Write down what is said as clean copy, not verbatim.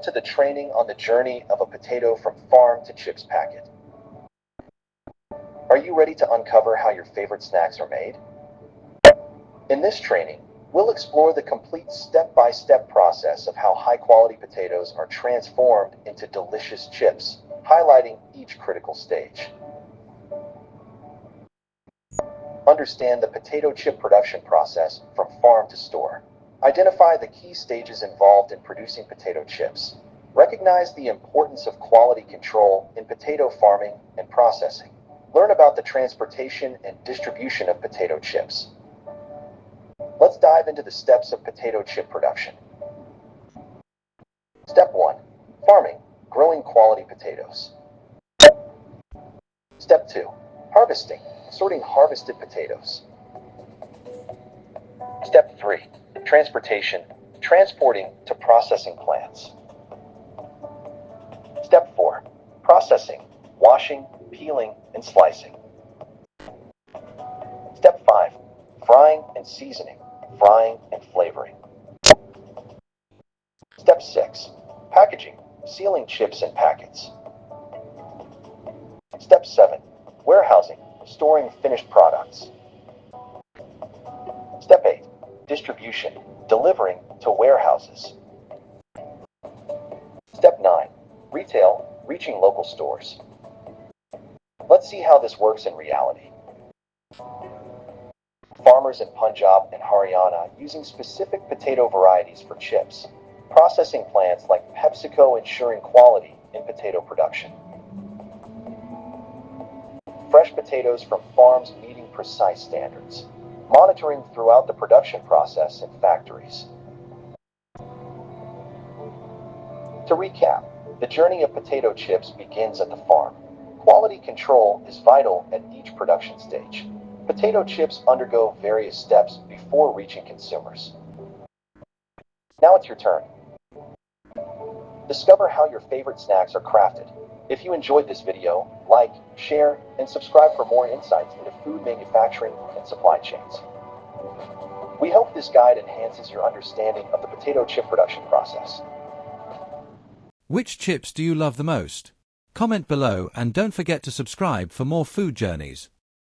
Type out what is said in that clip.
to the training on the journey of a potato from farm to chips packet. Are you ready to uncover how your favorite snacks are made? In this training, we'll explore the complete step-by-step process of how high-quality potatoes are transformed into delicious chips, highlighting each critical stage. Understand the potato chip production process from farm to store. Identify the key stages involved in producing potato chips. Recognize the importance of quality control in potato farming and processing. Learn about the transportation and distribution of potato chips. Let's dive into the steps of potato chip production. Step 1. Farming, growing quality potatoes. Step 2. Harvesting, sorting harvested potatoes. Step 3. Transportation, transporting to processing plants. Step 4. Processing, washing, peeling, and slicing. Step 5. Frying and seasoning, frying and flavoring. Step 6. Packaging, sealing chips in packets. Step 7. Warehousing, storing finished products. Step 8. Distribution, delivering to warehouses. Step 9. Retail, reaching local stores. Let's see how this works in reality. Farmers in Punjab and Haryana using specific potato varieties for chips. Processing plants like PepsiCo ensuring quality in potato production. Fresh potatoes from farms meeting precise standards. Monitoring throughout the production process in factories. To recap, the journey of potato chips begins at the farm. Quality control is vital at each production stage. Potato chips undergo various steps before reaching consumers. Now it's your turn. Discover how your favorite snacks are crafted. If you enjoyed this video, like, share, and subscribe for more insights into food manufacturing and supply chains. We hope this guide enhances your understanding of the potato chip production process. Which chips do you love the most? Comment below and don't forget to subscribe for more food journeys.